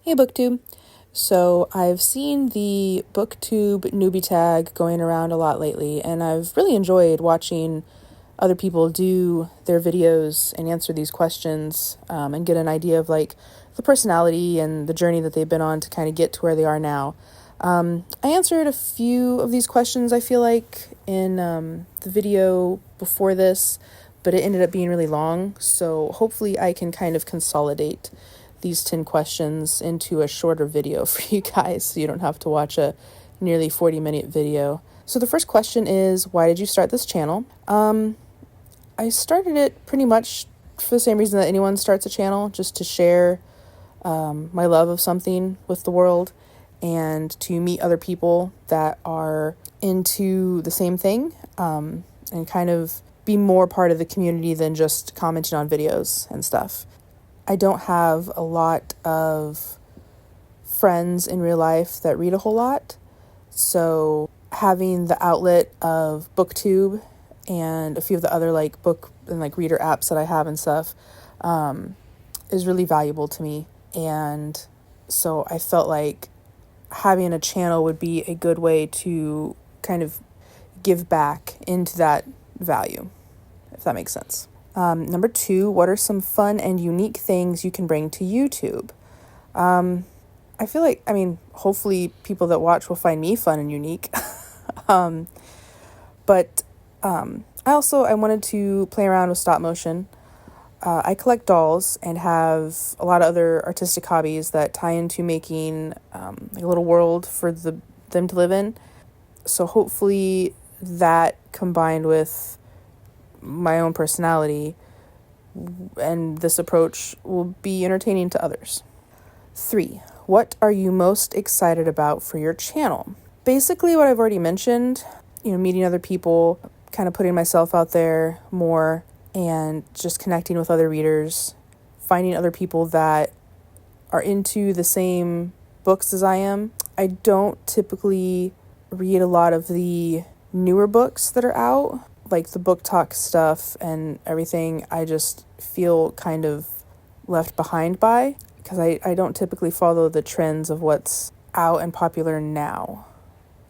Hey Booktube. So I've seen the Booktube Newbie Tag going around a lot lately, and I've really enjoyed watching other people do their videos and answer these questions and get an idea of like the personality and the journey that they've been on to kind of get to where they are now. I answered a few of these questions, I feel like, in the video before this, but it ended up being really long, so hopefully I can kind of consolidate these 10 questions into a shorter video for you guys so you don't have to watch a nearly 40-minute video. So the first question is, why did you start this channel? I started it pretty much for the same reason that anyone starts a channel, just to share my love of something with the world and to meet other people that are into the same thing and kind of be more part of the community than just commenting on videos and stuff. I don't have a lot of friends in real life that read a whole lot, so having the outlet of Booktube and a few of the other like book and like reader apps that I have and stuff is really valuable to me, and so I felt like having a channel would be a good way to kind of give back into that value, if that makes sense. Number 2, what are some fun and unique things you can bring to YouTube? I feel like, hopefully people that watch will find me fun and unique. But I wanted to play around with stop motion. I collect dolls and have a lot of other artistic hobbies that tie into making like a little world for them to live in. So hopefully that combined with my own personality and this approach will be entertaining to others. 3, what are you most excited about for your channel? Basically what I've already mentioned, meeting other people, kind of putting myself out there more and just connecting with other readers, finding other people that are into the same books as I am. I don't typically read a lot of the newer books that are out, like the book talk stuff and everything. I just feel kind of left behind by, because I don't typically follow the trends of what's out and popular now.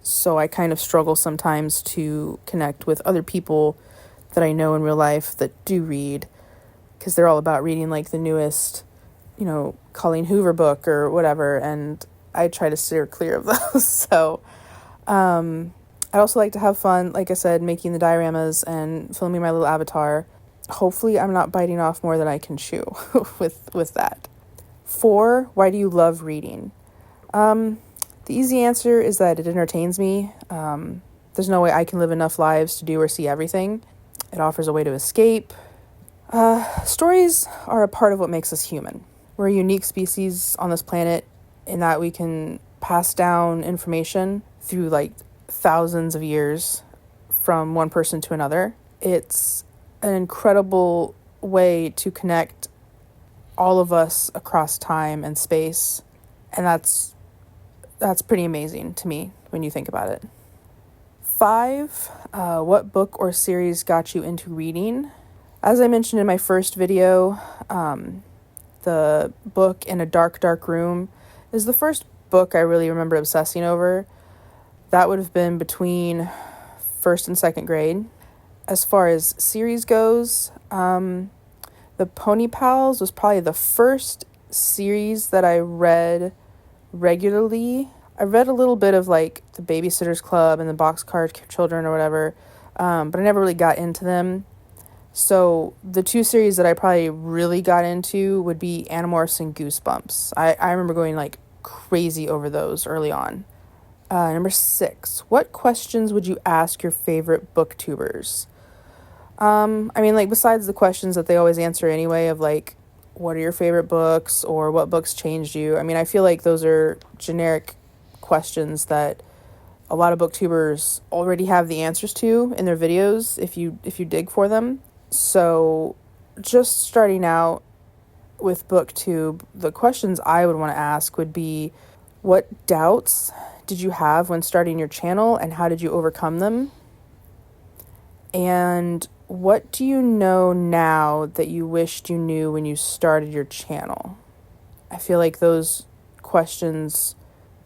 So I kind of struggle sometimes to connect with other people that I know in real life that do read, because they're all about reading like the newest, Colleen Hoover book or whatever, and I try to steer clear of those. So I'd also like to have fun, like I said, making the dioramas and filming my little avatar. Hopefully I'm not biting off more than I can chew with that. 4, why do you love reading? The easy answer is that it entertains me. There's no way I can live enough lives to do or see everything. It offers a way to escape. Stories are a part of what makes us human. We're a unique species on this planet in that we can pass down information through like thousands of years from one person to another. It's an incredible way to connect all of us across time and space, and that's pretty amazing to me when you think about it. 5, what book or series got you into reading? As I mentioned in my first video, the book In a Dark, Dark Room is the first book I really remember obsessing over. That would have been between 1st and 2nd grade. As far as series goes, The Pony Pals was probably the first series that I read regularly. I read a little bit of like the Babysitter's Club and the Boxcar Children or whatever, but I never really got into them. So the 2 series that I probably really got into would be Animorphs and Goosebumps. I remember going like crazy over those early on. Number 6, what questions would you ask your favorite booktubers? Besides the questions that they always answer anyway of like, what are your favorite books or what books changed you? I feel like those are generic questions that a lot of booktubers already have the answers to in their videos if you dig for them. So just starting out with Booktube, the questions I would want to ask would be, what doubts did you have when starting your channel and how did you overcome them? And what do you know now that you wished you knew when you started your channel? I feel like those questions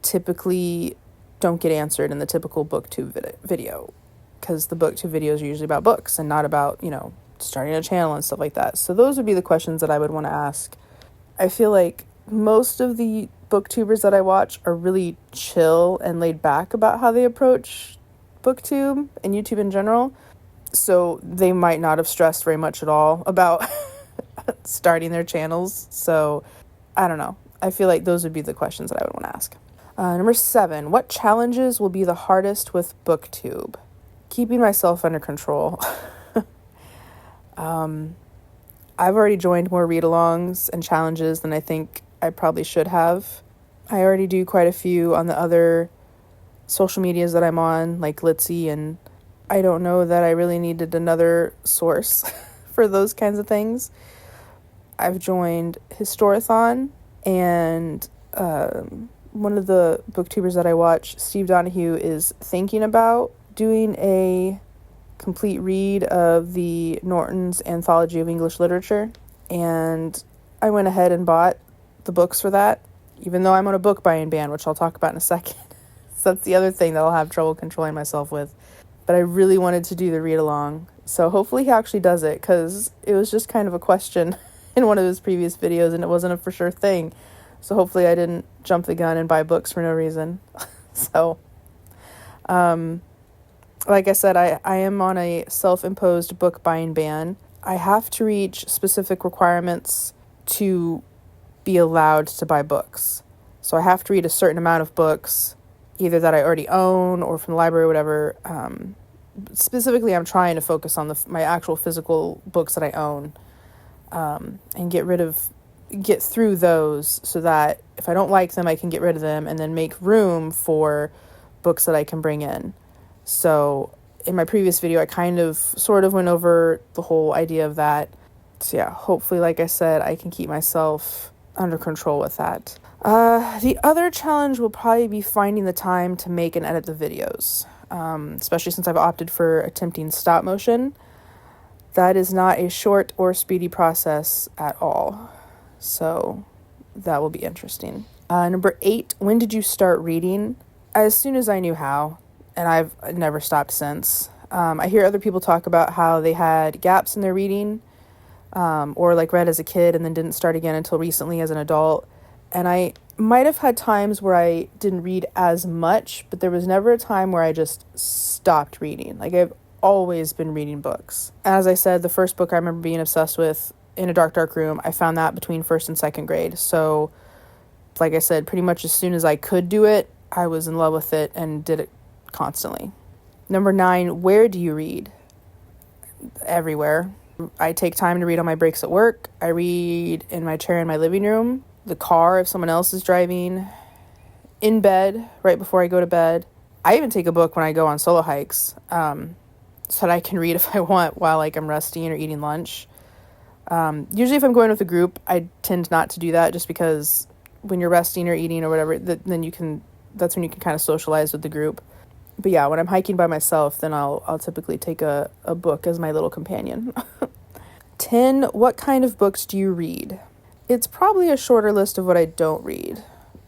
typically don't get answered in the typical booktube video, because the booktube videos are usually about books and not about, starting a channel and stuff like that. So those would be the questions that I would want to ask. I feel like most of the booktubers that I watch are really chill and laid back about how they approach booktube and YouTube in general. So they might not have stressed very much at all about starting their channels. So I don't know. I feel like those would be the questions that I would want to ask. Number 7, what challenges will be the hardest with booktube? Keeping myself under control. I've already joined more read-alongs and challenges than I think I probably should have. I already do quite a few on the other social medias that I'm on, like Litzy, and I don't know that I really needed another source for those kinds of things. I've joined Historathon, and one of the booktubers that I watch, Steve Donahue, is thinking about doing a complete read of the Norton's Anthology of English Literature, and I went ahead and bought the books for that, even though I'm on a book buying ban, which I'll talk about in a second. So that's the other thing that I'll have trouble controlling myself with. But I really wanted to do the read along, so hopefully he actually does it, because it was just kind of a question in one of his previous videos and it wasn't a for sure thing. So hopefully I didn't jump the gun and buy books for no reason. So like I said, I am on a self-imposed book buying ban. I have to reach specific requirements to be allowed to buy books. So I have to read a certain amount of books, either that I already own or from the library or whatever. Specifically, I'm trying to focus on my actual physical books that I own, and get through those so that if I don't like them, I can get rid of them and then make room for books that I can bring in. So in my previous video, I kind of sort of went over the whole idea of that. So yeah, hopefully, like I said, I can keep myself under control with that. The other challenge will probably be finding the time to make and edit the videos, especially since I've opted for attempting stop motion. That is not a short or speedy process at all. So that will be interesting. Number 8, when did you start reading? As soon as I knew how. And I've never stopped since. I hear other people talk about how they had gaps in their reading, or like read as a kid and then didn't start again until recently as an adult. And I might have had times where I didn't read as much, but there was never a time where I just stopped reading. Like, I've always been reading books. As I said, the first book I remember being obsessed with, In a Dark, Dark Room, I found that between 1st and 2nd grade. So, like I said, pretty much as soon as I could do it, I was in love with it and did it constantly. Number 9, where do you read? Everywhere. I take time to read on my breaks at work. I read in my chair in my living room, the car if someone else is driving, in bed right before I go to bed. I even take a book when I go on solo hikes, so that I can read if I want while I'm resting or eating lunch. Usually if I'm going with a group, I tend not to do that, just because when you're resting or eating or whatever, that's when you can kind of socialize with the group. But yeah, when I'm hiking by myself, then I'll typically take a book as my little companion. 10, what kind of books do you read? It's probably a shorter list of what I don't read.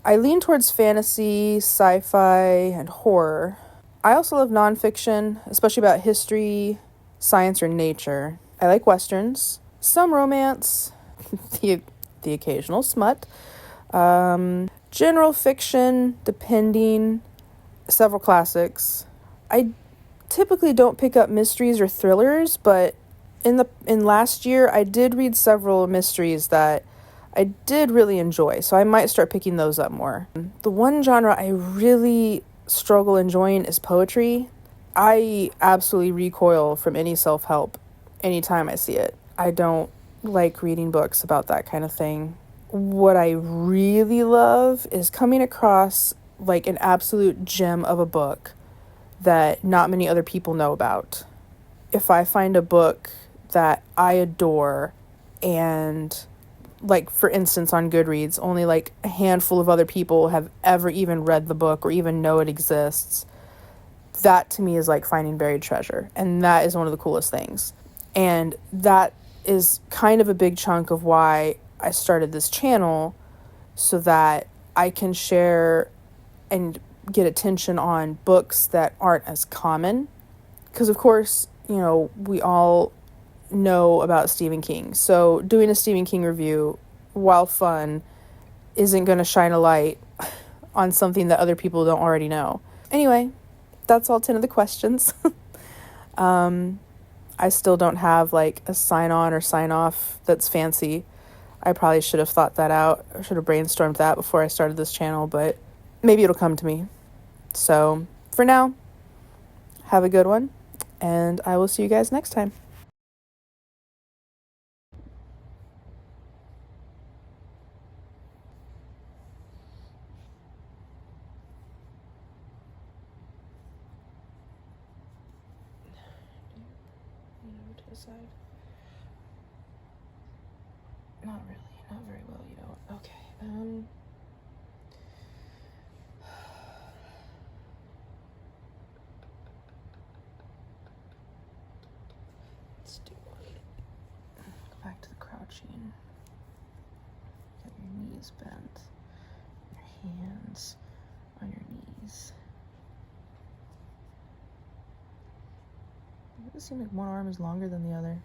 I lean towards fantasy, sci-fi, and horror. I also love nonfiction, especially about history, science, or nature. I like westerns, some romance, the occasional smut, general fiction, depending, several classics. I typically don't pick up mysteries or thrillers, but in last year I did read several mysteries that I did really enjoy, so I might start picking those up more. The one genre I really struggle enjoying is poetry. I absolutely recoil from any self-help anytime I see it. I don't like reading books about that kind of thing. What I really love is coming across an absolute gem of a book that not many other people know about. If I find a book that I adore and, for instance, on Goodreads, only a handful of other people have ever even read the book or even know it exists, that to me is like finding buried treasure. And that is one of the coolest things. And that is kind of a big chunk of why I started this channel, so that I can share and get attention on books that aren't as common. Because, of course, you know, we all know about Stephen King. So doing a Stephen King review, while fun, isn't going to shine a light on something that other people don't already know. Anyway, that's all 10 of the questions. I still don't have like a sign on or sign off that's fancy. I probably should have thought that out. I should have brainstormed that before I started this channel, but maybe it'll come to me. So for now, have a good one, and I will see you guys next time. To the side. Not really, not very well, you know. Okay. Let's do one. Go back to the crouching. Get your knees bent. Your hands on your knees. It does seem like one arm is longer than the other.